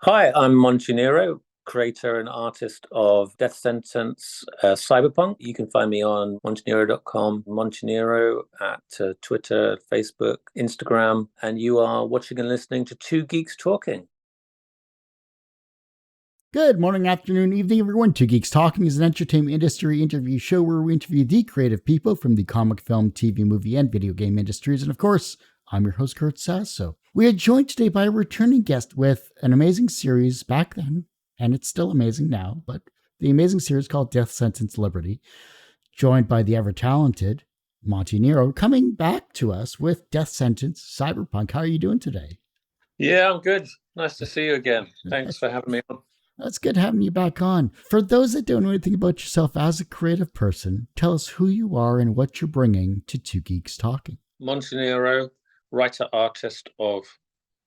Hi, I'm Monty Nero, creator and artist of Death Sentence Cyberpunk. You can find me on montenero.com, Montenero at Twitter, Facebook, Instagram, and you are watching and listening to Two Geeks Talking. Good morning, afternoon, evening, everyone. Two Geeks Talking is an entertainment industry interview show where we interview the creative people from the comic, film, TV, movie, and video game industries. And of course, I'm your host, Kurt Sasso. We are joined today by a returning guest with an amazing series back then, and it's still amazing now, but the amazing series called Death Sentence Liberty, joined by the ever-talented Monty Nero, coming back to us with Death Sentence Cyberpunk. How are you doing today? Yeah, I'm good. Nice to see you again. Thanks for having me on. It's good having you back on. For those that don't know anything about yourself as a creative person, tell us who you are and what you're bringing to Two Geeks Talking. Monty Nero, writer, artist of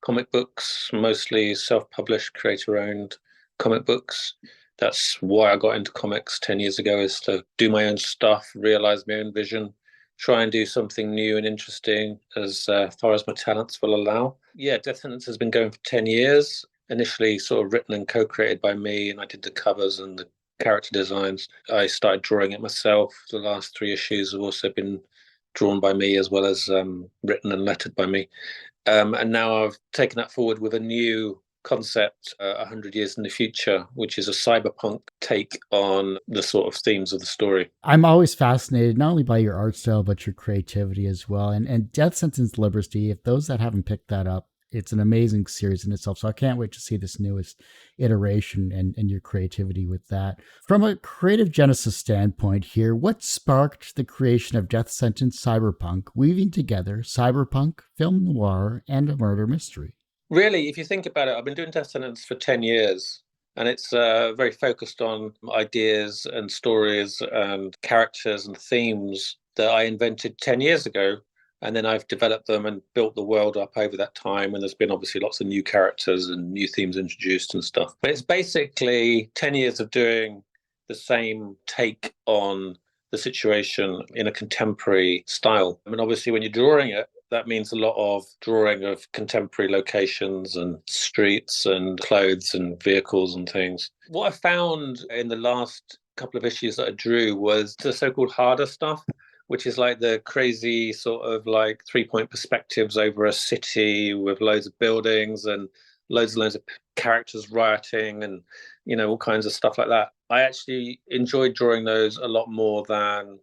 comic books, mostly self-published, creator-owned comic books. That's why I got into comics 10 years ago, is to do my own stuff, realize my own vision, try and do something new and interesting as far as my talents will allow. Yeah, Death Sentence has been going for 10 years, initially sort of written and co-created by me, and I did the covers and the character designs. I started drawing it myself. The last three issues have also been drawn by me as well as written and lettered by me. And now I've taken that forward with a new concept, 100 years in the future, which is a cyberpunk take on the sort of themes of the story. I'm always fascinated not only by your art style, but your creativity as well. And Death Sentence Liberty, if those that haven't picked that up, it's an amazing series in itself. So I can't wait to see this newest iteration and your creativity with that. From a creative genesis standpoint here, what sparked the creation of Death Sentence Cyberpunk, weaving together cyberpunk, film noir, and a murder mystery? Really, if you think about it, I've been doing Death Sentence for 10 years. And it's very focused on ideas and stories and characters and themes that I invented 10 years ago. And then I've developed them and built the world up over that time. And there's been obviously lots of new characters and new themes introduced and stuff. But it's basically 10 years of doing the same take on the situation in a contemporary style. I mean, obviously, when you're drawing it, that means a lot of drawing of contemporary locations and streets and clothes and vehicles and things. What I found in the last couple of issues that I drew was the so-called harder stuff, which is like the crazy sort of like three-point perspectives over a city with loads of buildings and loads of characters rioting and, all kinds of stuff like that. I actually enjoyed drawing those a lot more than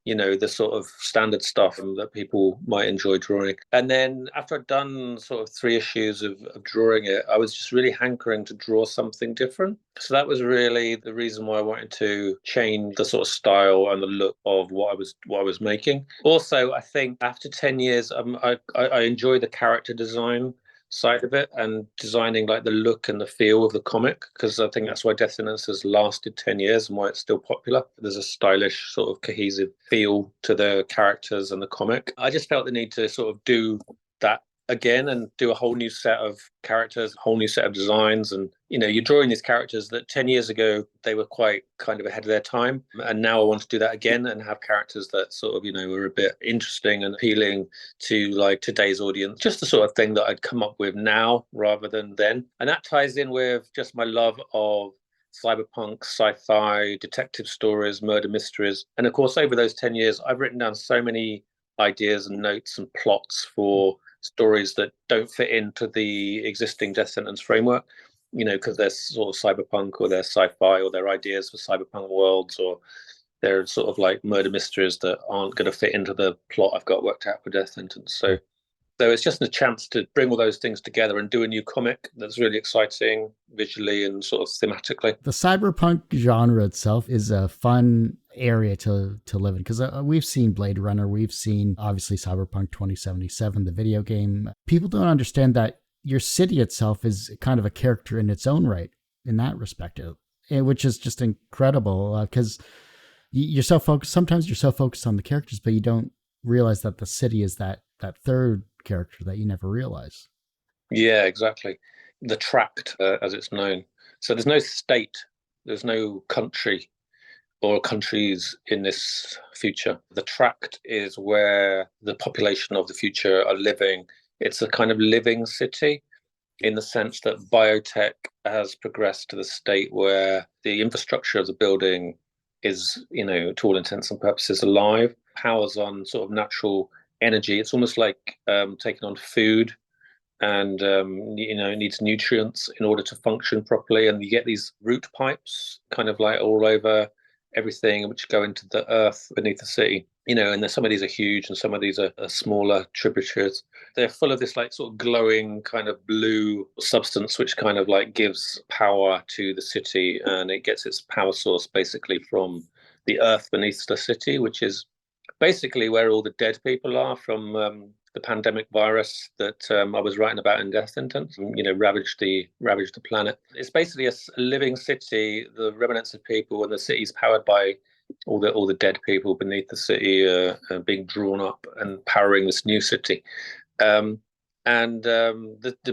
the sort of standard stuff that people might enjoy drawing. And then after I'd done sort of three issues of drawing it, I was just really hankering to draw something different. So that was really the reason why I wanted to change the sort of style and the look of what I was making. Also, I think after 10 years, I enjoy the character design side of it and designing like the look and the feel of the comic, because I think that's why Death Sentence has lasted 10 years and why it's still popular. There's a stylish sort of cohesive feel to the characters and the comic. I just felt the need to sort of do that again and do a whole new set of characters, a whole new set of designs. And, you're drawing these characters that 10 years ago, they were quite kind of ahead of their time. And now I want to do that again and have characters that sort of, were a bit interesting and appealing to like today's audience. Just the sort of thing that I'd come up with now rather than then. And that ties in with just my love of cyberpunk, sci-fi, detective stories, murder mysteries. And of course, over those 10 years, I've written down so many ideas and notes and plots for stories that don't fit into the existing Death Sentence framework, because they're sort of cyberpunk or they're sci-fi or they're ideas for cyberpunk worlds or they're sort of like murder mysteries that aren't going to fit into the plot I've got worked out for Death Sentence. So it's just a chance to bring all those things together and do a new comic that's really exciting visually and sort of thematically. The cyberpunk genre itself is a fun area to live in because we've seen Blade Runner, we've seen obviously Cyberpunk 2077, the video game. People don't understand that your city itself is kind of a character in its own right in that respect, which is just incredible because you're so focused. Sometimes you're so focused on the characters, but you don't realize that the city is that third character that you never realize. Yeah, exactly. The tract, as it's known. So there's no state, there's no country or countries in this future. The tract is where the population of the future are living. It's a kind of living city. in the sense that biotech has progressed to the state where the infrastructure of the building is, to all intents and purposes, alive, powers on sort of natural energy. It's almost like taking on food, and it needs nutrients in order to function properly. And you get these root pipes kind of like all over everything, which go into the earth beneath the city. And some of these are huge and some of these are smaller tributaries. They're full of this like sort of glowing kind of blue substance, which kind of like gives power to the city, and it gets its power source basically from the earth beneath the city, which is basically where all the dead people are from the pandemic virus that I was writing about in Death Sentence. Ravaged the planet. It's basically a living city, the remnants of people, and the city's powered by all the dead people beneath the city being drawn up and powering this new city. The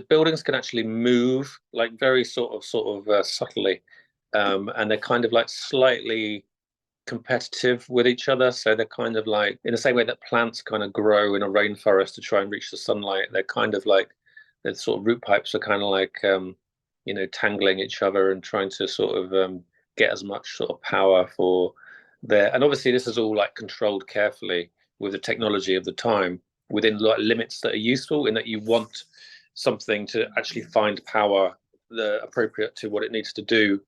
buildings can actually move like very sort of subtly, and they're kind of like slightly competitive with each other. So they're kind of like, in the same way that plants kind of grow in a rainforest to try and reach the sunlight, they're kind of like, the sort of root pipes are kind of like, tangling each other and trying to sort of get as much sort of power for their. And obviously, this is all like controlled carefully with the technology of the time within like limits that are useful, in that you want something to actually find power appropriate to what it needs to do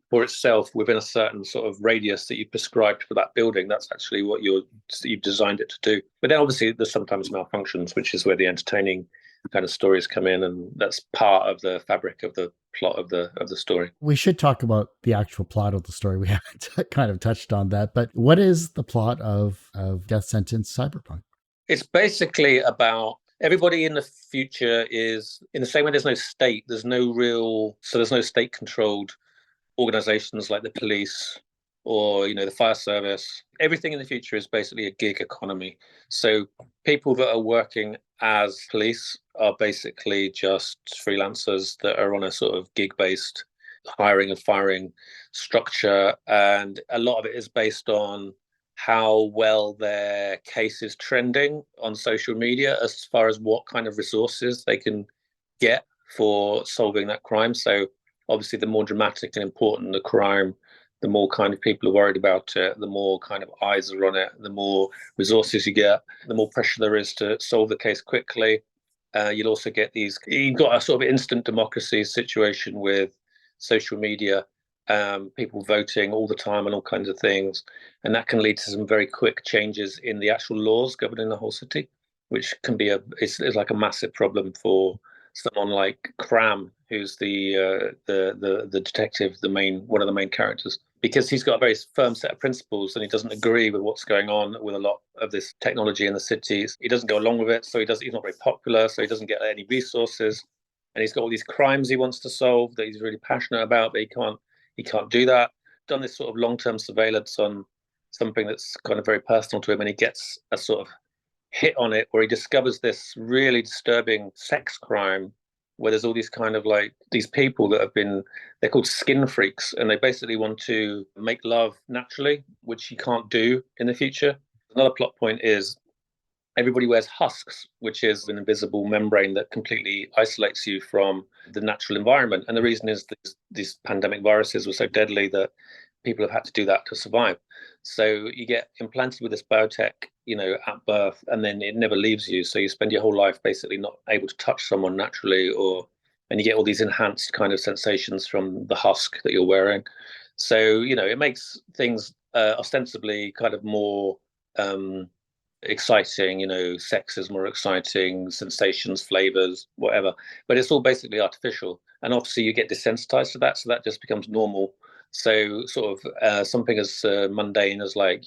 for itself within a certain sort of radius that you prescribed for that building. That's actually what you've designed it to do. But then obviously there's sometimes malfunctions, which is where the entertaining kind of stories come in, and that's part of the fabric of the plot of the story. We should talk about the actual plot of the story. We haven't kind of touched on that, but what is the plot of Death Sentence Cyberpunk? It's basically about everybody in the future is in the same way. There's no state. There's no state controlled organizations like the police or the fire service. Everything in the future is basically a gig economy. So people that are working as police are basically just freelancers that are on a sort of gig based hiring and firing structure, and a lot of it is based on how well their case is trending on social media as far as what kind of resources they can get for solving that crime. So obviously, the more dramatic and important the crime, the more kind of people are worried about it, the more kind of eyes are on it, the more resources you get, the more pressure there is to solve the case quickly. You'll also get you've got a sort of instant democracy situation with social media, people voting all the time and all kinds of things. And that can lead to some very quick changes in the actual laws governing the whole city, which can be it's like a massive problem for someone like Kramm, who's the detective, one of the main characters, because he's got a very firm set of principles and he doesn't agree with what's going on with a lot of this technology in the cities. He doesn't go along with it, so he's not very popular, so he doesn't get any resources, and he's got all these crimes he wants to solve that he's really passionate about, but he can't do that. Done this sort of long-term surveillance on something that's kind of very personal to him, and he gets a sort of hit on it where he discovers this really disturbing sex crime where there's all these kind of like these people that they're called skin freaks, and they basically want to make love naturally, which you can't do in the future. Another plot point is everybody wears husks, which is an invisible membrane that completely isolates you from the natural environment. And the reason is that these pandemic viruses were so deadly that people have had to do that to survive. So you get implanted with this biotech, at birth, and then it never leaves you. So you spend your whole life basically not able to touch someone naturally, and you get all these enhanced kind of sensations from the husk that you're wearing. So, it makes things ostensibly kind of more exciting, sex is more exciting, sensations, flavors, whatever. But it's all basically artificial. And obviously you get desensitized to that. So that just becomes normal. So sort of something as mundane as like,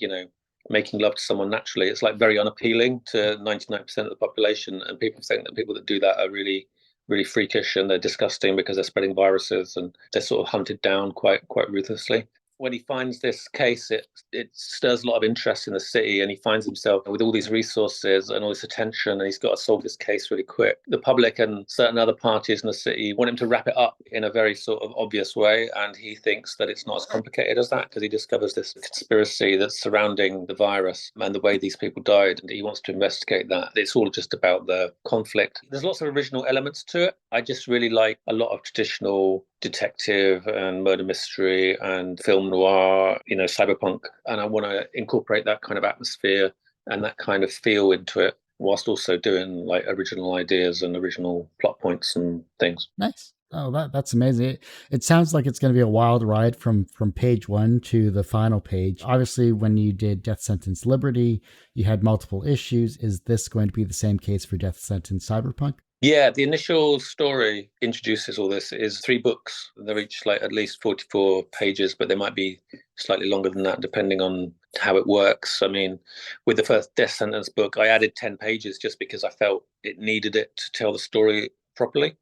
making love to someone naturally, it's like very unappealing to 99% of the population. And people think that people that do that are really, really freakish and they're disgusting because they're spreading viruses and they're sort of hunted down quite ruthlessly. when he finds this case, it stirs a lot of interest in the city, and he finds himself with all these resources and all this attention, and he's got to solve this case really quick. The public and certain other parties in the city want him to wrap it up in a very sort of obvious way, and he thinks that it's not as complicated as that, because he discovers this conspiracy that's surrounding the virus and the way these people died, and he wants to investigate that. It's all just about the conflict. There's lots of original elements to it. I just really like a lot of traditional detective and murder mystery and film noir, cyberpunk. And I want to incorporate that kind of atmosphere and that kind of feel into it, whilst also doing like original ideas and original plot points and things. Nice. Oh, that's amazing. It sounds like it's going to be a wild ride from page one to the final page. Obviously, when you did Death Sentence Liberty, you had multiple issues. Is this going to be the same case for Death Sentence Cyberpunk? Yeah, the initial story introduces all this. Is 3 books. They're each like at least 44 pages, but they might be slightly longer than that, depending on how it works. I mean, with the first Death Sentence book, I added 10 pages just because I felt it needed it to tell the story properly.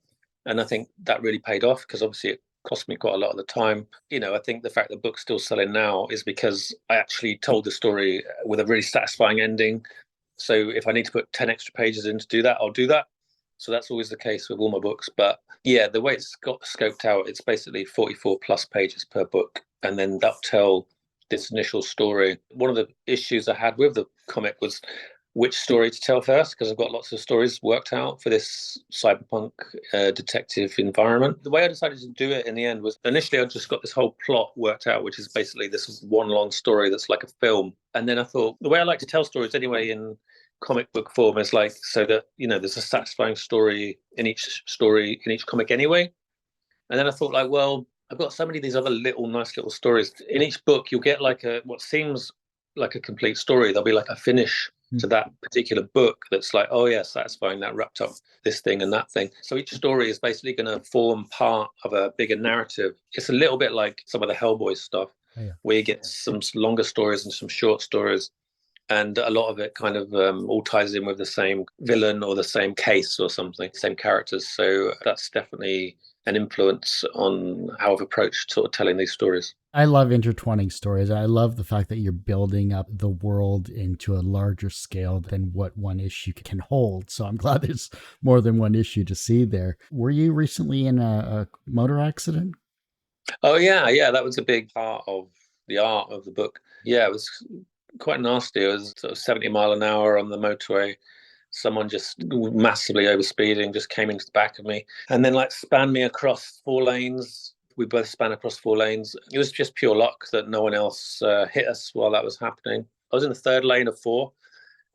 And I think that really paid off, because obviously it cost me quite a lot of the time. I think the fact the book's still selling now is because I actually told the story with a really satisfying ending. So if I need to put 10 extra pages in to do that, I'll do that. So that's always the case with all my books. But yeah, the way it's got scoped out, it's basically 44 plus pages per book. And then that'll tell this initial story. One of the issues I had with the comic was which story to tell first, because I've got lots of stories worked out for this cyberpunk detective environment. The way I decided to do it in the end was, initially I just got this whole plot worked out, which is basically this one long story that's like a film. And then I thought, the way I like to tell stories anyway in comic book form is like, so that there's a satisfying story in each comic anyway. And then I thought, like, well, I've got so many of these other nice little stories in each book. You'll get like what seems like a complete story. There'll be like a finish to that particular book that's like, oh yeah, satisfying, that wrapped up this thing and that thing. So each story is basically going to form part of a bigger narrative. It's a little bit like some of the Hellboy stuff, where you get some longer stories and some short stories. And a lot of it kind of all ties in with the same villain or the same case or something, same characters. So that's definitely an influence on how I've approached sort of telling these stories. I love intertwining stories. I love the fact that you're building up the world into a larger scale than what one issue can hold. So I'm glad there's more than one issue to see there. Were you recently in a motor accident? Oh, yeah. That was a big part of the art of the book. Yeah, it was quite nasty. It was sort of 70 mile an hour on the motorway. Someone just massively overspeeding just came into the back of me and then like spanned me across 4 lanes. We both span across 4 lanes. It was just pure luck that no one else hit us while that was happening. I was in the 3rd lane of 4,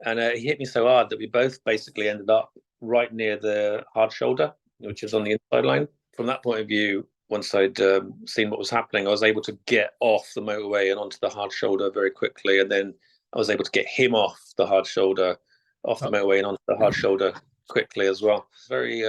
and he hit me so hard that we both basically ended up right near the hard shoulder, which is on the inside lane. From that point of view, once I'd seen what was happening, I was able to get off the motorway and onto the hard shoulder very quickly. And then I was able to get him off the motorway and onto the hard shoulder quickly as well. Very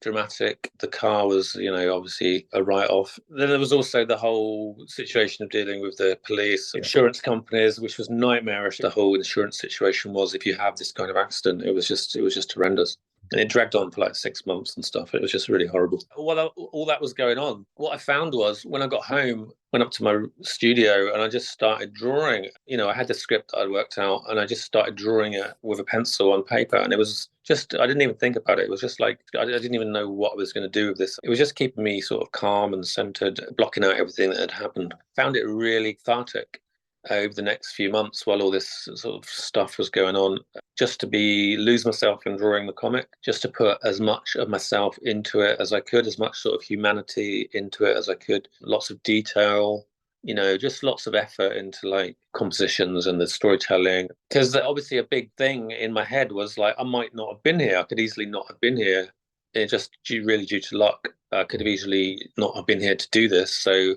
dramatic. The car was, obviously a write-off. Then there was also the whole situation of dealing with the police, insurance companies, which was nightmarish. The whole insurance situation was, if you have this kind of accident, it was just horrendous. And it dragged on for like 6 months and stuff. It was just really horrible. While all that was going on, what I found was, when I got home, went up to my studio and I just started drawing. I had the script that I'd worked out and I just started drawing it with a pencil on paper. And it was just, I didn't even think about it. It was just like, I didn't even know what I was going to do with this. It was just keeping me sort of calm and centered, blocking out everything that had happened. Found it really cathartic over the next few months while all this sort of stuff was going on, just to lose myself in drawing the comic, just to put as much of myself into it as I could, as much sort of humanity into it as I could, lots of detail, just lots of effort into like compositions and the storytelling. Because obviously a big thing in my head was like, I might not have been here. I could easily not have been here. It just really due to luck. I could have easily not have been here to do this. So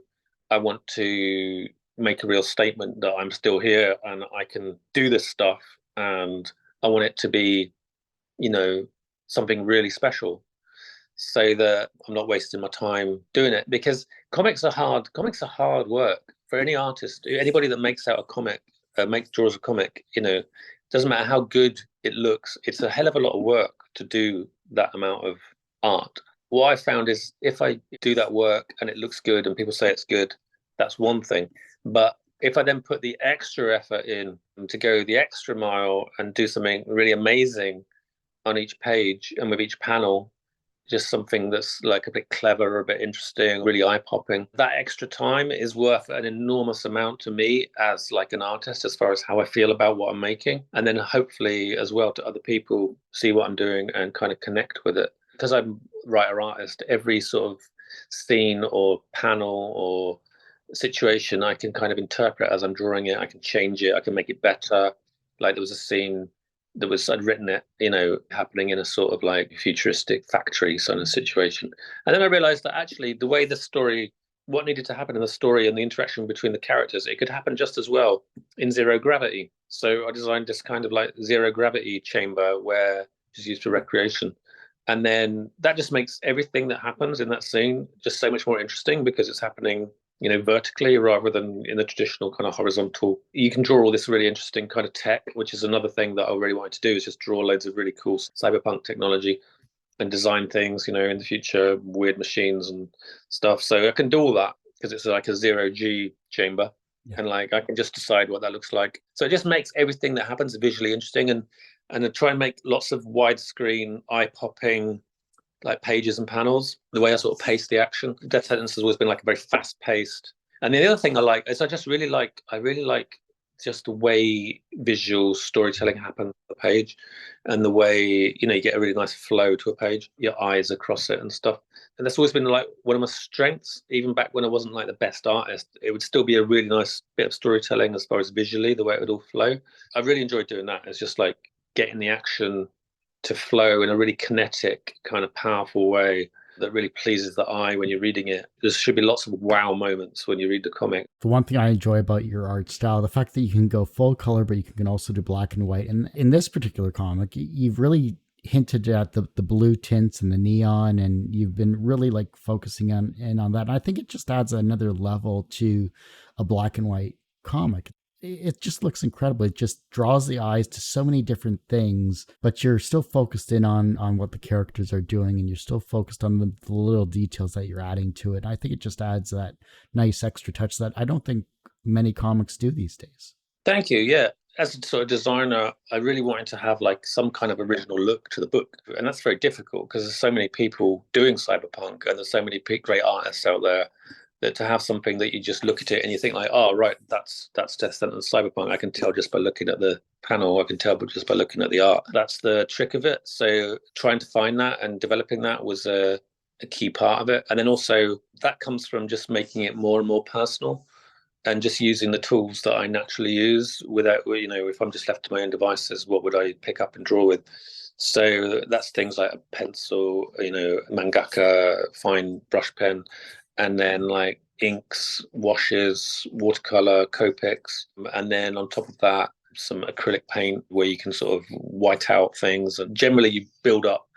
I want to make a real statement that I'm still here and I can do this stuff, and I want it to be, something really special, so that I'm not wasting my time doing it, because comics are hard work for any artist. Anybody that makes out a comic, draws a comic, doesn't matter how good it looks, it's a hell of a lot of work to do that amount of art. What I found is, if I do that work and it looks good and people say it's good, that's one thing. But if I then put the extra effort in to go the extra mile and do something really amazing on each page and with each panel, just something that's like a bit clever, a bit interesting, really eye-popping, that extra time is worth an enormous amount to me as like an artist, as far as how I feel about what I'm making. And then hopefully as well to other people see what I'm doing and kind of connect with it. Because I'm a writer artist, every sort of scene or panel or situation I can kind of interpret as I'm drawing it. I can change it, I can make it better. Like there was a scene I'd written it, happening in a sort of like futuristic factory sort of situation. And then I realized that actually the way the story, what needed to happen in the story and the interaction between the characters, it could happen just as well in zero gravity. So I designed this kind of like zero gravity chamber where it's used for recreation. And then that just makes everything that happens in that scene just so much more interesting because it's happening vertically rather than in the traditional kind of horizontal. You can draw all this really interesting kind of tech, which is another thing that I really wanted to do, is just draw loads of really cool cyberpunk technology and design things, in the future, weird machines and stuff. So I can do all that because it's like a zero G chamber. Yeah. And like I can just decide what that looks like. So it just makes everything that happens visually interesting, and I try and make lots of widescreen, eye-popping like pages and panels. The way I sort of pace the action. Death Sentence has always been like a very fast-paced. And the other thing I like is I really like just the way visual storytelling happens on the page, and the way you get a really nice flow to a page, your eyes across it and stuff. And that's always been like one of my strengths. Even back when I wasn't like the best artist, it would still be a really nice bit of storytelling as far as visually the way it would all flow. I really enjoyed doing that. It's just like getting the action to flow in a really kinetic kind of powerful way that really pleases the eye when you're reading it. There should be lots of wow moments when you read the comic. The one thing I enjoy about your art style, the fact that you can go full color, but you can also do black and white. And in this particular comic, you've really hinted at the blue tints and the neon, and you've been really like focusing on that. And I think it just adds another level to a black and white comic. It just looks incredible. It just draws the eyes to so many different things, but you're still focused in on what the characters are doing, and you're still focused on the little details that you're adding to it. I think it just adds that nice extra touch that I don't think many comics do these days. Thank you. Yeah. As a sort of designer, I really wanted to have like some kind of original look to the book. And that's very difficult because there's so many people doing cyberpunk and there's so many great artists out there, that to have something that you just look at it and you think like, oh, right, that's Death Sentence Cyberpunk. I can tell just by looking at the panel. I can tell just by looking at the art. That's the trick of it. So trying to find that and developing that was a key part of it. And then also that comes from just making it more and more personal and just using the tools that I naturally use without, if I'm just left to my own devices, what would I pick up and draw with? So that's things like a pencil, mangaka, fine brush pen, and then like inks, washes, watercolor, Copics, and then on top of that, some acrylic paint where you can sort of white out things. And generally you build up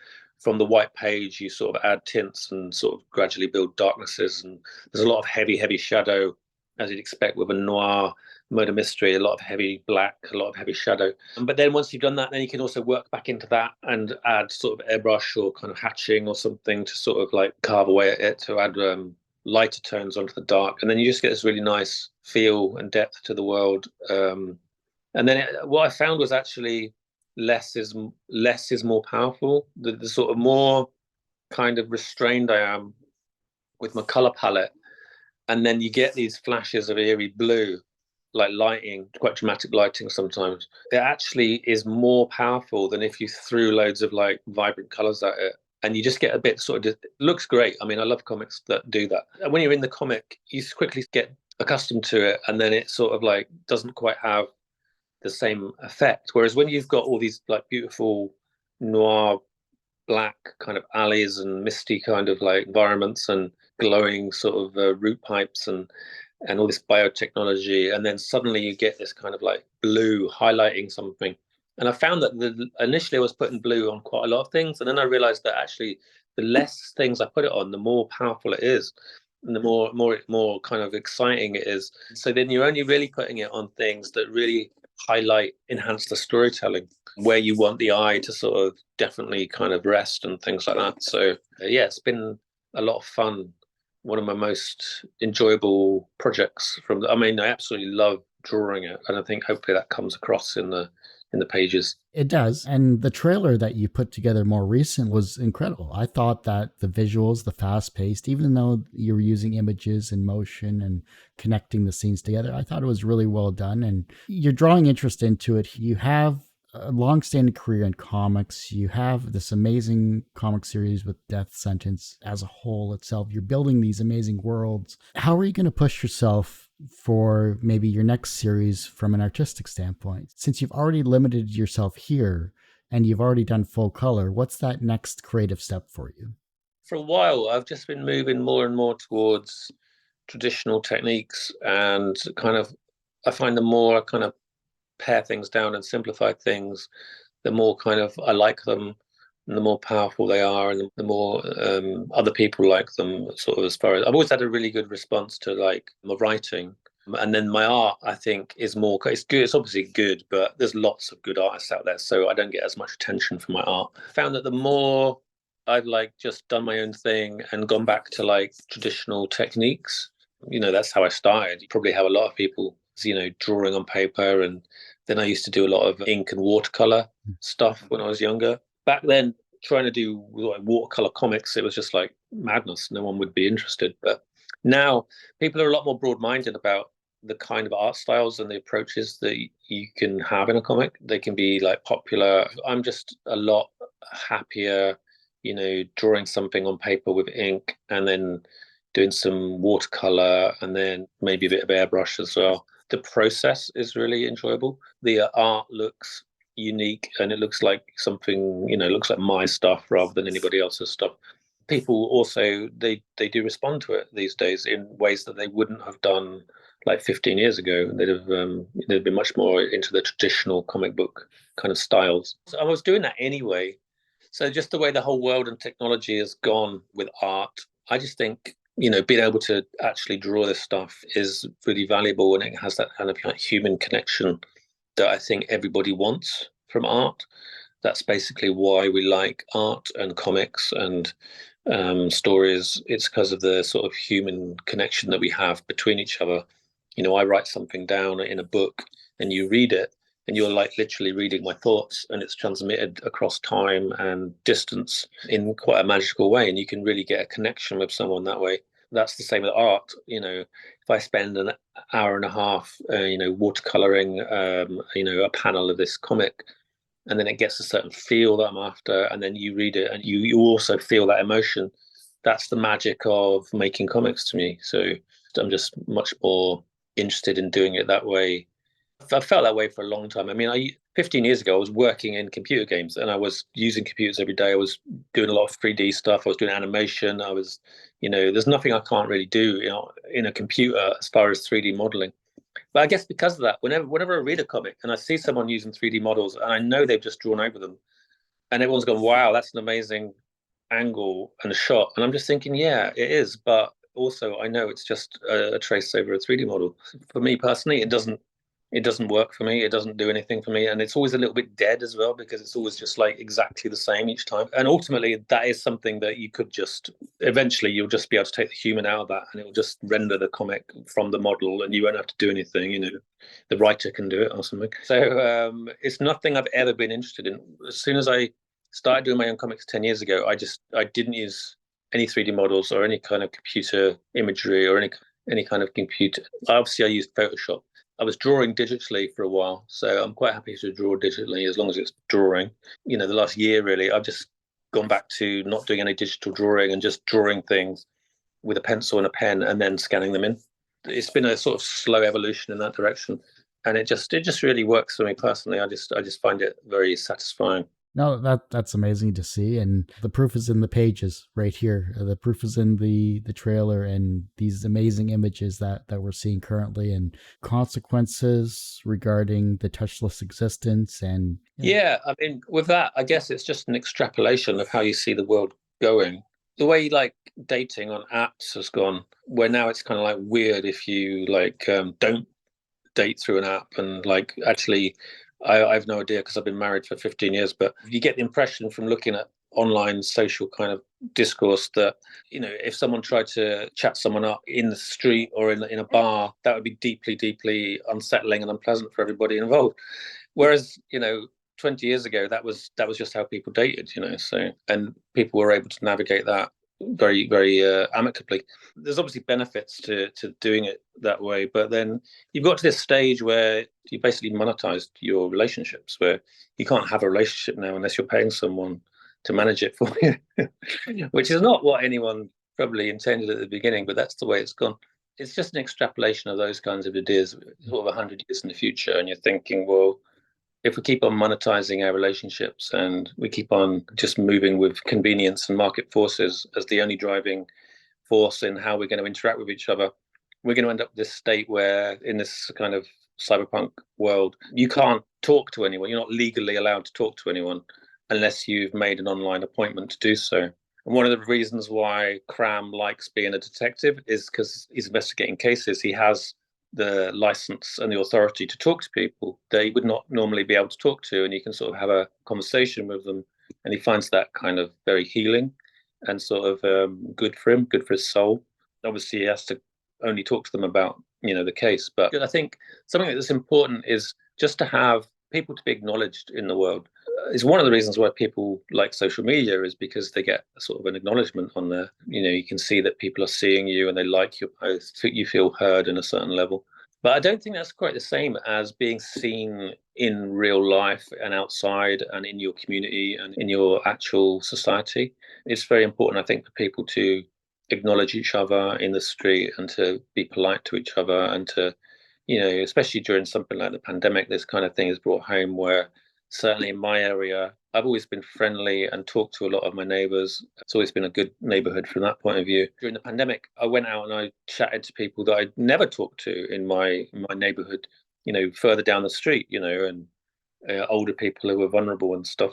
from the white page, you sort of add tints and sort of gradually build darknesses. And there's a lot of heavy shadow, as you'd expect with a noir murder mystery, a lot of heavy black, a lot of heavy shadow. But then once you've done that, then you can also work back into that and add sort of airbrush or kind of hatching or something to sort of like carve away at it to add lighter tones onto the dark. And then you just get this really nice feel and depth to the world. And then what I found was actually less is more powerful. The sort of more kind of restrained I am with my color palette, and then you get these flashes of eerie blue, like lighting, quite dramatic lighting sometimes. It actually is more powerful than if you threw loads of like vibrant colors at it. And you just get a bit sort of, it looks great. I mean, I love comics that do that. And when you're in the comic, you quickly get accustomed to it, and then it sort of like doesn't quite have the same effect. Whereas when you've got all these like beautiful noir black kind of alleys and misty kind of like environments and glowing sort of root pipes and all this biotechnology, and then suddenly you get this kind of like blue highlighting something. And I found that initially I was putting blue on quite a lot of things, and then I realized that actually the less things I put it on, the more powerful it is, and the more kind of exciting it is. So then you're only really putting it on things that really enhance the storytelling, where you want the eye to sort of definitely kind of rest and things like that. So yeah, it's been a lot of fun one of my most enjoyable projects I mean, I absolutely love drawing it, and I think hopefully that comes across in the pages. It does. And the trailer that you put together more recent was incredible. I thought that the visuals, the fast paced, even though you were using images and motion and connecting the scenes together, I thought it was really well done. And you're drawing interest into it. You have a long-standing career in comics. You have this amazing comic series with Death Sentence as a whole itself. You're building these amazing worlds. How are you going to push yourself for maybe your next series from an artistic standpoint? Since you've already limited yourself here and you've already done full color, what's that next creative step for you? For a while, I've just been moving more and more towards traditional techniques, and I find the more I kind of pare things down and simplify things, the more kind of I like them, and the more powerful they are, and the more other people like them. Sort of, as far as I've always had a really good response to like my writing, and then my art, I think, is more. It's good. It's obviously good, but there's lots of good artists out there, so I don't get as much attention for my art. I found that the more I've like just done my own thing and gone back to like traditional techniques, that's how I started. You probably have a lot of people, drawing on paper, and then I used to do a lot of ink and watercolor stuff when I was younger. Back then, trying to do like watercolor comics, it was just like madness. No one would be interested. But now people are a lot more broad-minded about the kind of art styles and the approaches that you can have in a comic. They can be like popular. I'm just a lot happier, drawing something on paper with ink and then doing some watercolor and then maybe a bit of airbrush as well. The process is really enjoyable. The art looks unique and it looks like something, looks like my stuff rather than anybody else's stuff. People also, they do respond to it these days in ways that they wouldn't have done like 15 years ago. They'd been much more into the traditional comic book kind of styles. So I was doing that anyway. So just the way the whole world and technology has gone with art, I just think, being able to actually draw this stuff is really valuable, and it has that kind of like human connection that I think everybody wants from art. That's basically why we like art and comics and stories. It's because of the sort of human connection that we have between each other. I write something down in a book and you read it, and you're like literally reading my thoughts, and it's transmitted across time and distance in quite a magical way, and you can really get a connection with someone that way. That's the same with art. If I spend an hour and a half watercoloring a panel of this comic, and then it gets a certain feel that I'm after, and then you read it and you also feel that emotion, that's the magic of making comics to me. So I'm just much more interested in doing it that way. I felt that way for a long time. I mean, 15 years ago, I was working in computer games and I was using computers every day. I was doing a lot of 3D stuff. I was doing animation. There's nothing I can't really do, in a computer as far as 3D modeling. But I guess because of that, whenever I read a comic and I see someone using 3D models and I know they've just drawn over them, and everyone's gone, wow, that's an amazing angle and a shot. And I'm just thinking, yeah, it is. But also I know it's just a trace over a 3D model. For me personally, it doesn't work for me. It doesn't do anything for me. And it's always a little bit dead as well, because it's always just like exactly the same each time. And ultimately, that is something that you could eventually you'll just be able to take the human out of that, and it will just render the comic from the model and you won't have to do anything. The writer can do it or something. So it's nothing I've ever been interested in. As soon as I started doing my own comics 10 years ago, I didn't use any 3D models or any kind of computer imagery or any kind of computer. Obviously, I used Photoshop. I was drawing digitally for a while, so I'm quite happy to draw digitally as long as it's drawing. The last year, really, I've just gone back to not doing any digital drawing and just drawing things with a pencil and a pen and then scanning them in. It's been a sort of slow evolution in that direction, and it just really works for me personally. I just find it very satisfying. No, that's amazing to see, and the proof is in the pages right here. The proof is in the trailer and these amazing images that we're seeing currently, and consequences regarding the touchless existence. And yeah, I mean, with that, I guess it's just an extrapolation of how you see the world going. The way like dating on apps has gone, where now it's kind of like weird if you like don't date through an app, and like actually I have no idea because I've been married for 15 years, but you get the impression from looking at online social kind of discourse that, if someone tried to chat someone up in the street or in a bar, that would be deeply, deeply unsettling and unpleasant for everybody involved. Whereas, 20 years ago, that was just how people dated, so, and people were able to navigate that very, very amicably. There's obviously benefits to doing it that way, but then you've got to this stage where you basically monetized your relationships, where you can't have a relationship now unless you're paying someone to manage it for you, which is not what anyone probably intended at the beginning, but that's the way it's gone. It's just an extrapolation of those kinds of ideas, sort of 100 years in the future, and you're thinking, well, if we keep on monetizing our relationships and we keep on just moving with convenience and market forces as the only driving force in how we're going to interact with each other, we're going to end up this state where, in this kind of cyberpunk world, you can't talk to anyone. You're not legally allowed to talk to anyone unless you've made an online appointment to do so. And one of the reasons why Kramm likes being a detective is because he's investigating cases. He has the license and the authority to talk to people that he would not normally be able to talk to, and you can sort of have a conversation with them, and he finds that kind of very healing and sort of good for him, good for his soul. Obviously, he has to only talk to them about the case, but I think something that's important is just to have people to be acknowledged in the world. Is one of the reasons why people like social media, is because they get sort of an acknowledgement on there. You can see that people are seeing you and they like your posts. You feel heard in a certain level. But I don't think that's quite the same as being seen in real life and outside and in your community and in your actual society. It's very important, I think, for people to acknowledge each other in the street and to be polite to each other, and to, especially during something like the pandemic, this kind of thing is brought home, where certainly in my area, I've always been friendly and talked to a lot of my neighbours. It's always been a good neighbourhood from that point of view. During the pandemic, I went out and I chatted to people that I'd never talked to in my neighbourhood, further down the street, and older people who were vulnerable and stuff.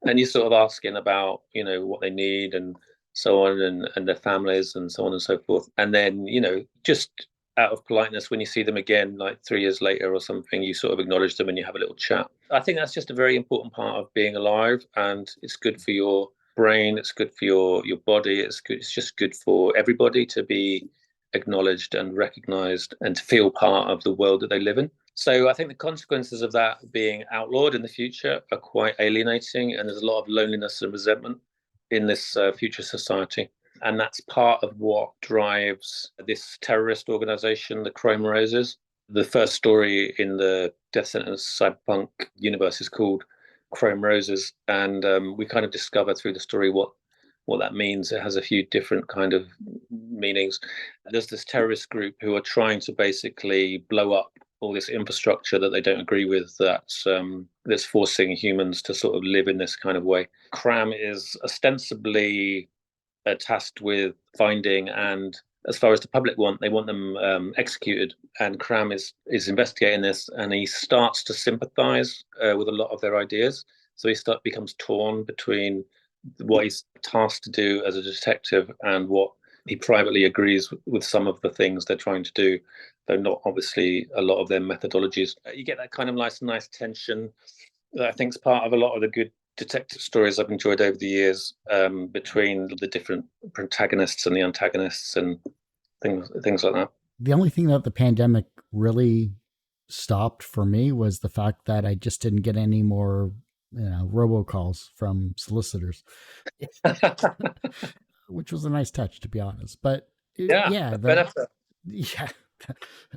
And you're sort of asking about, what they need and so on, and their families and so on and so forth. And then, just out of politeness, when you see them again, like 3 years later or something, you sort of acknowledge them and you have a little chat. I think that's just a very important part of being alive, and it's good for your brain, it's good for your body, it's good, it's just good for everybody to be acknowledged and recognized and to feel part of the world that they live in. So I think the consequences of that being outlawed in the future are quite alienating, and there's a lot of loneliness and resentment in this future society. And that's part of what drives this terrorist organization, the Chrome Roses. The first story in the Death Sentence Cyberpunk universe is called Chrome Roses. And we kind of discover through the story what that means. It has a few different kind of meanings. There's this terrorist group who are trying to basically blow up all this infrastructure that they don't agree with, that's forcing humans to sort of live in this kind of way. Kramm is ostensibly tasked with finding, and as far as the public want, they want them executed. And Kramm is investigating this, and he starts to sympathise with a lot of their ideas. So he becomes torn between what he's tasked to do as a detective and what he privately agrees with some of the things they're trying to do, though not obviously a lot of their methodologies. You get that kind of nice tension that I think is part of a lot of the good detective stories I've enjoyed over the years, between the different protagonists and the antagonists and things like that. The only thing that the pandemic really stopped for me was the fact that I just didn't get any more robocalls from solicitors, which was a nice touch, to be honest. But yeah,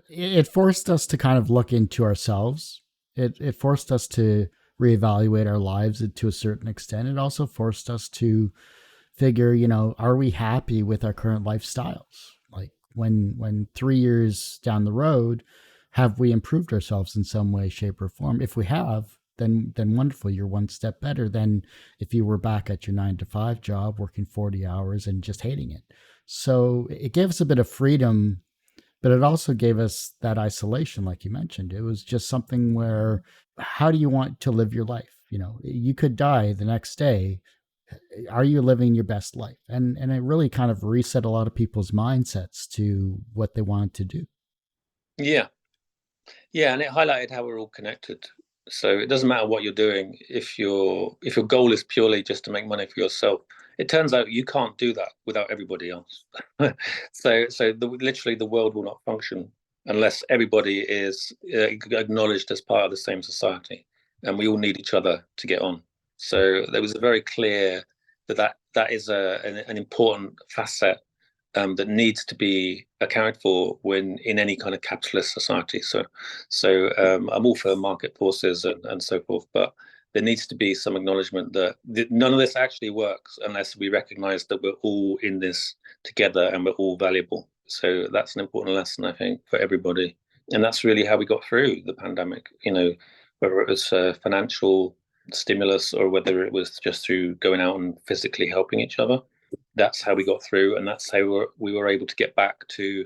it forced us to kind of look into ourselves. It forced us to reevaluate our lives to a certain extent. It also forced us to figure, are we happy with our current lifestyles? Like when 3 years down the road, have we improved ourselves in some way, shape, or form? If we have, then wonderful. You're one step better than if you were back at your 9-to-5 job, working 40 hours and just hating it. So it gave us a bit of freedom, but it also gave us that isolation, like you mentioned. It was just something where, how do you want to live your life? You could die the next day. Are you living your best life? And it really kind of reset a lot of people's mindsets to what they wanted to do. Yeah. Yeah, and it highlighted how we're all connected. So it doesn't matter what you're doing. If your goal is purely just to make money for yourself, It turns out you can't do that without everybody else. Literally the world will not function unless everybody is acknowledged as part of the same society, and we all need each other to get on. So there was a very clear that is an important facet that needs to be accounted for when in any kind of capitalist society. I'm all for market forces and so forth, but there needs to be some acknowledgement that none of this actually works unless we recognize that we're all in this together and we're all valuable. So that's an important lesson, I think, for everybody. And that's really how we got through the pandemic, whether it was financial stimulus or whether it was just through going out and physically helping each other. That's how we got through. And that's how we were able to get back to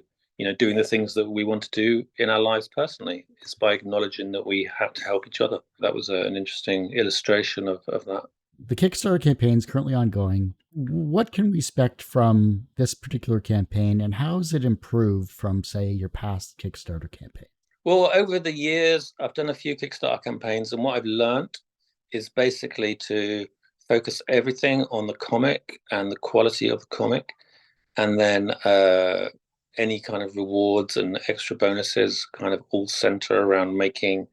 doing the things that we want to do in our lives personally. It's by acknowledging that we have to help each other. That was an interesting illustration of that. The Kickstarter campaign is currently ongoing. What can we expect from this particular campaign, and how has it improved from, say, your past Kickstarter campaign? Well, over the years, I've done a few Kickstarter campaigns, and what I've learned is basically to focus everything on the comic and the quality of the comic, and then any kind of rewards and extra bonuses kind of all center around making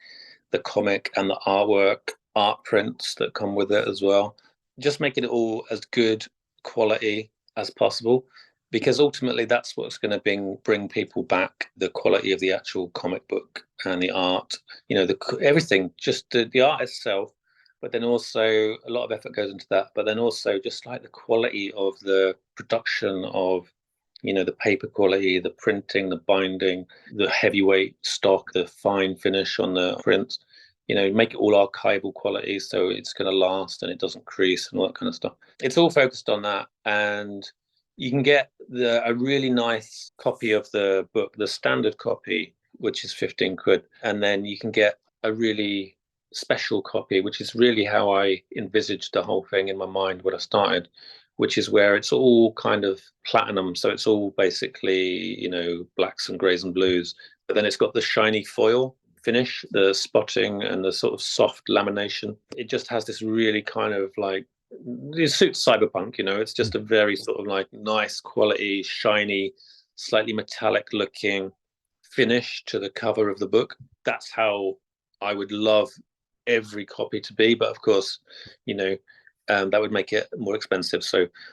the comic and the artwork, art prints that come with it as well. Just making it all as good quality as possible, because ultimately that's what's going to bring people back, the quality of the actual comic book and the art, everything, just the art itself. But then also a lot of effort goes into that. But then also just like the quality of the production of the paper quality, the printing, the binding, the heavyweight stock, the fine finish on the prints, make it all archival quality so it's going to last and it doesn't crease and all that kind of stuff. It's all focused on that. And you can get a really nice copy of the book, the standard copy, which is 15 quid. And then you can get a really special copy, which is really how I envisaged the whole thing in my mind when I started, which is where it's all kind of platinum. So it's all basically, blacks and greys and blues. But then it's got the shiny foil finish, the spotting and the sort of soft lamination. It just has this really kind of like, it suits cyberpunk, it's just a very sort of like nice quality, shiny, slightly metallic looking finish to the cover of the book. That's how I would love every copy to be. But of course, that would make it more expensive.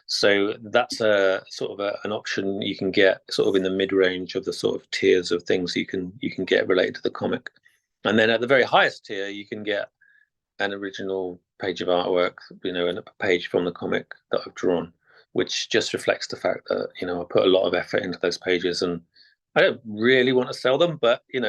So that's a sort of an option you can get sort of in the mid-range of the sort of tiers of things you can get related to the comic. And then at the very highest tier, you can get an original page of artwork, and a page from the comic that I've drawn, which just reflects the fact that, I put a lot of effort into those pages, and I don't really want to sell them, but, you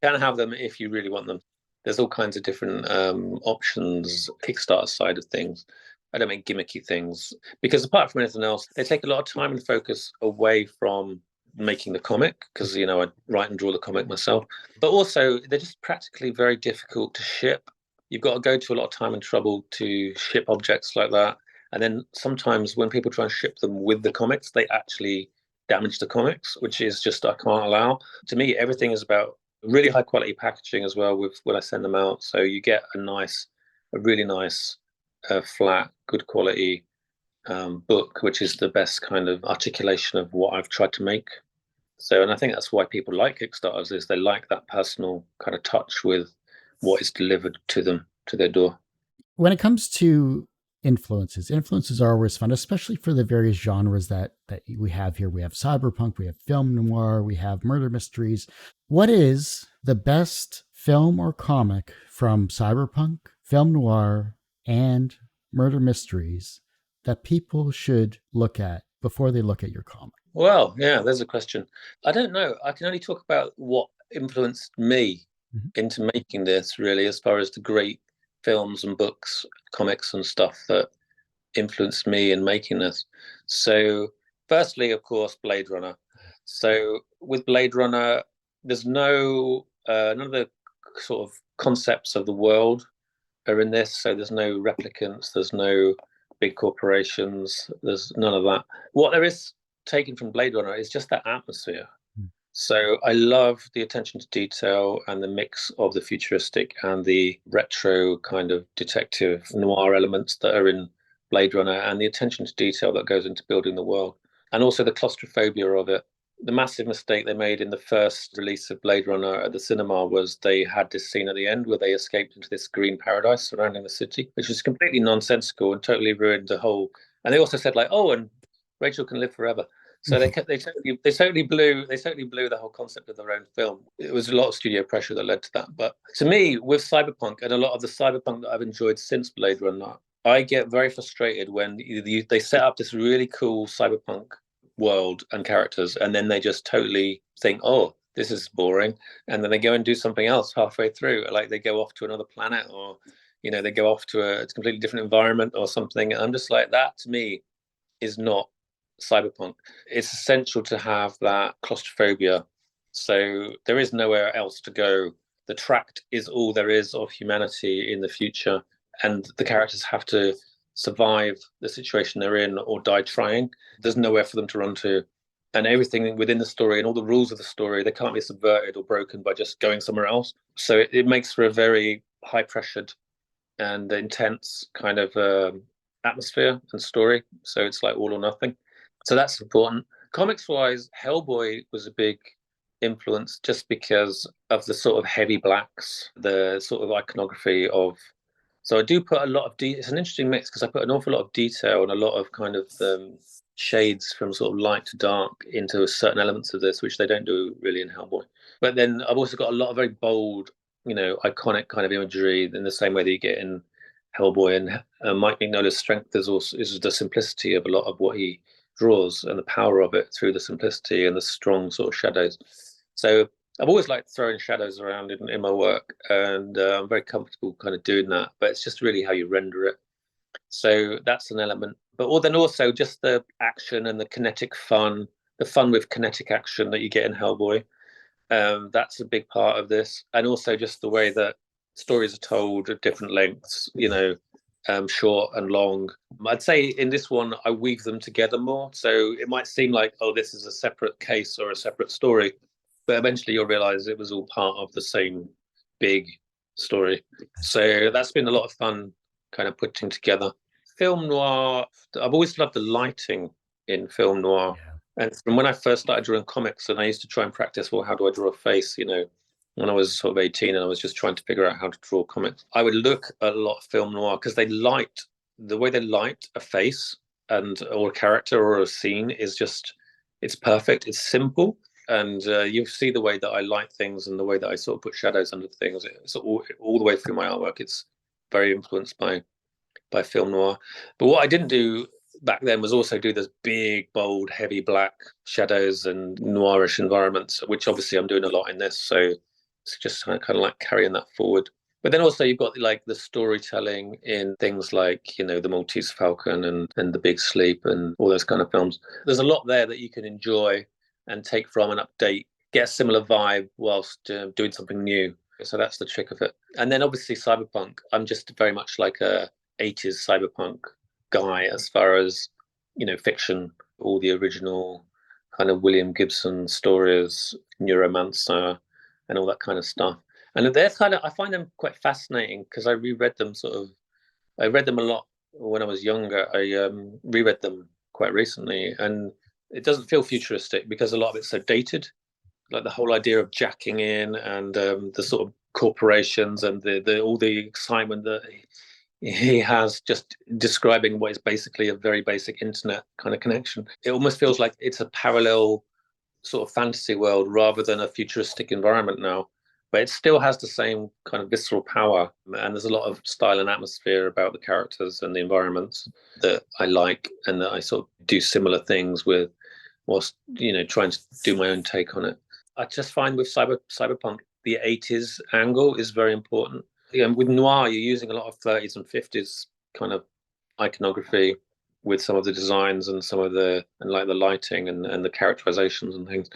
can have them if you really want them. There's all kinds of different options, Kickstarter side of things. I don't make gimmicky things because apart from anything else, they take a lot of time and focus away from making the comic because, I write and draw the comic myself. But also, they're just practically very difficult to ship. You've got to go to a lot of time and trouble to ship objects like that. And then sometimes when people try and ship them with the comics, they actually damage the comics, which is just, I can't allow. To me, everything is about really high quality packaging as well with when I send them out. So you get a really nice, flat, good quality book, which is the best kind of articulation of what I've tried to make. So, and I think that's why people like Kickstarters, is they like that personal kind of touch with what is delivered to them, to their door. When it comes to influences are always fun, especially for the various genres that we have here. We have cyberpunk, we have film noir, we have murder mysteries. What is the best film or comic from cyberpunk, film noir, and murder mysteries that people should look at before they look at your comic? Well, yeah, there's a question. I don't know. I can only talk about what influenced me into making this, really, as far as the great films and books, comics and stuff that influenced me in making this. So firstly, of course, Blade Runner. So with Blade Runner, there's none of the sort of concepts of the world are in this. So there's no replicants, there's no big corporations, there's none of that. What there is taken from Blade Runner is just that atmosphere. So I love the attention to detail and the mix of the futuristic and the retro kind of detective noir elements that are in Blade Runner, and the attention to detail that goes into building the world, and also the claustrophobia of it. The massive mistake they made in the first release of Blade Runner at the cinema was they had this scene at the end where they escaped into this green paradise surrounding the city, which was completely nonsensical and totally ruined the whole. And they also said like, oh, and Rachel can live forever. So they totally blew the whole concept of their own film. It was a lot of studio pressure that led to that. But to me, with Cyberpunk and a lot of the Cyberpunk that I've enjoyed since Blade Runner, I get very frustrated when they set up this really cool Cyberpunk world and characters, and then they just totally think, oh, this is boring, and then they go and do something else halfway through, like they go off to another planet, or they go off to a completely different environment or something. And I'm just like, that to me is not Cyberpunk. It's essential to have that claustrophobia, so there is nowhere else to go. The tract is all there is of humanity in the future, and the characters have to survive the situation they're in or die trying. There's nowhere for them to run to. And everything within the story and all the rules of the story, they can't be subverted or broken by just going somewhere else. So it makes for a very high pressured and intense kind of atmosphere and story. So it's like all or nothing. So that's important. Comics wise, Hellboy was a big influence just because of the sort of heavy blacks, the sort of iconography of. So I do put a lot of it's an interesting mix because I put an awful lot of detail and a lot of kind of shades from sort of light to dark into certain elements of this, which they don't do really in Hellboy. But then I've also got a lot of very bold, iconic kind of imagery in the same way that you get in Hellboy. And Mike Mignola's strength is the simplicity of a lot of what he draws and the power of it through the simplicity and the strong sort of shadows. So I've always liked throwing shadows around in my work, and I'm very comfortable kind of doing that. But it's just really how you render it. So that's an element. But then also just the action and the kinetic fun, the fun with kinetic action that you get in Hellboy. That's a big part of this. And also just the way that stories are told at different lengths, short and long. I'd say in this one, I weave them together more. So it might seem like, oh, this is a separate case or a separate story. But eventually you'll realize it was all part of the same big story. So that's been a lot of fun kind of putting together. Film noir, I've always loved the lighting in film noir. Yeah. And from when I first started drawing comics, and I used to try and practice, well, how do I draw a face? When I was sort of 18 and I was just trying to figure out how to draw comics, I would look at a lot of film noir because the way they light a face or a character or a scene is just, it's perfect. It's simple. And you see the way that I light things and the way that I sort of put shadows under things. It's all the way through my artwork. It's very influenced by film noir. But what I didn't do back then was also do those big, bold, heavy black shadows and noirish environments, which obviously I'm doing a lot in this. So it's just kind of like carrying that forward. But then also you've got like the storytelling in things like, the Maltese Falcon and The Big Sleep and all those kind of films. There's a lot there that you can enjoy and take from and update, get a similar vibe whilst doing something new. So that's the trick of it. And then obviously Cyberpunk, I'm just very much like a 80s Cyberpunk guy as far as, fiction, all the original kind of William Gibson stories, Neuromancer and all that kind of stuff. And they're I find them quite fascinating because I read them a lot when I was younger. I reread them quite recently, and it doesn't feel futuristic because a lot of it's so dated, like the whole idea of jacking in and the sort of corporations and the all the excitement that he has just describing what is basically a very basic internet kind of connection. It almost feels like it's a parallel sort of fantasy world rather than a futuristic environment now. But it still has the same kind of visceral power, and there's a lot of style and atmosphere about the characters and the environments that I like, and that I sort of do similar things with, whilst trying to do my own take on it. I just find with cyberpunk, the 80s angle is very important. With noir, you're using a lot of 30s and 50s kind of iconography with some of the designs and some of the lighting and the characterizations and things.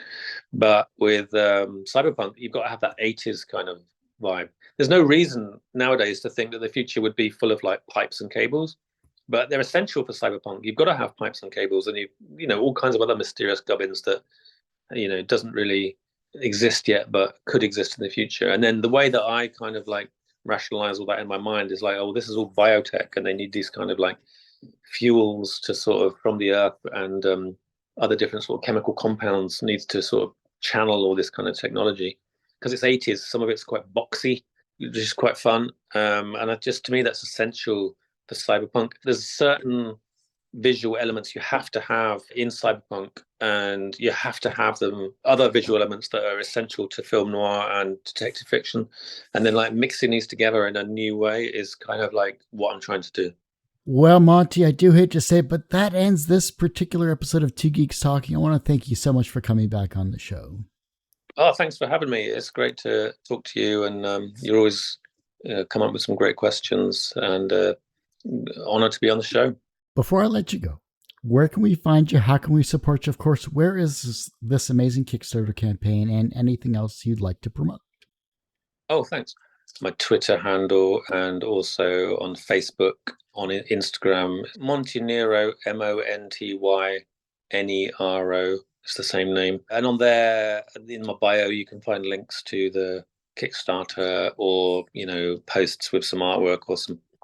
But with cyberpunk, you've got to have that 80s kind of vibe. There's no reason nowadays to think that the future would be full of like pipes and cables, but they're essential for cyberpunk. You've got to have pipes and cables, and all kinds of other mysterious gubbins that doesn't really exist yet but could exist in the future. And then the way that I kind of like rationalize all that in my mind is like, oh, this is all biotech, and they need these kind of like fuels to sort of from the earth and other different sort of chemical compounds needs to sort of channel all this kind of technology because it's 80s. Some of it's quite boxy, which is quite fun. And just to me, that's essential for cyberpunk. There's certain visual elements you have to have in cyberpunk, and you have to have them other visual elements that are essential to film noir and detective fiction, and then like mixing these together in a new way is kind of like what I'm trying to do. Well, Monty, I do hate to say it, but that ends this particular episode of Two Geeks Talking. I want to thank you so much for coming back on the show. Oh, thanks for having me. It's great to talk to you, and you're always come up with some great questions, and honored to be on the show. Before I let you go, where can we find you? How can we support you? Of course, where is this amazing Kickstarter campaign and anything else you'd like to promote? Oh, thanks. My Twitter handle and also on Facebook, on Instagram, Monty Nero, MontyNero. It's the same name. And on there, in my bio, you can find links to the Kickstarter or, posts with some artwork or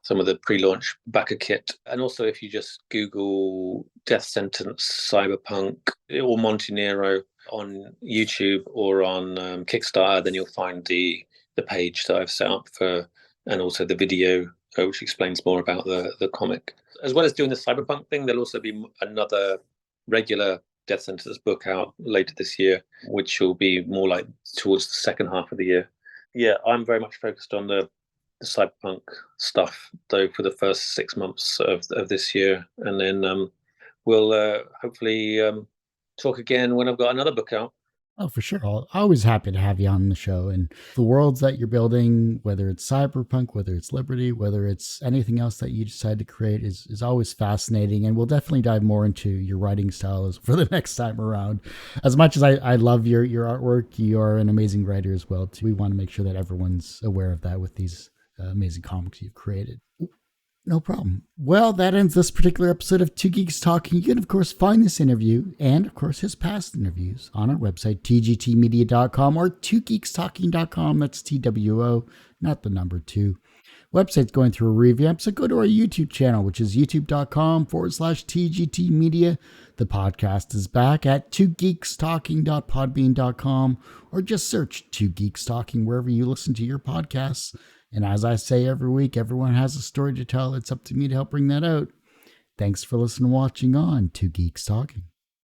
some of the pre-launch backerkit. And also if you just Google Death Sentence Cyberpunk or Monty Nero on YouTube or on Kickstarter, then you'll find the page that I've set up for, and also the video which explains more about the comic. As well as doing the cyberpunk thing, there'll also be another regular Death Sentence book out later this year, which will be more like towards the second half of the year. Yeah, I'm very much focused on the cyberpunk stuff though for the first 6 months of this year, and then we'll hopefully talk again when I've got another book out. Oh, for sure. I'm always happy to have you on the show. And the worlds that you're building, whether it's cyberpunk, whether it's Liberty, whether it's anything else that you decide to create, is always fascinating. And we'll definitely dive more into your writing styles for the next time around. As much as I love your artwork, you are an amazing writer as well, too. We want to make sure that everyone's aware of that with these amazing comics you've created. No problem. Well, that ends this particular episode of Two Geeks Talking. You can, of course, find this interview and, of course, his past interviews on our website, tgtmedia.com or twogeekstalking.com. That's TWO, not the number 2. Website's going through a revamp, so go to our YouTube channel, which is youtube.com/TGTmedia. The podcast is back at twogeekstalking.podbean.com or just search Two Geeks Talking wherever you listen to your podcasts. And as I say every week, everyone has a story to tell. It's up to me to help bring that out. Thanks for listening and watching on Two Geeks Talking.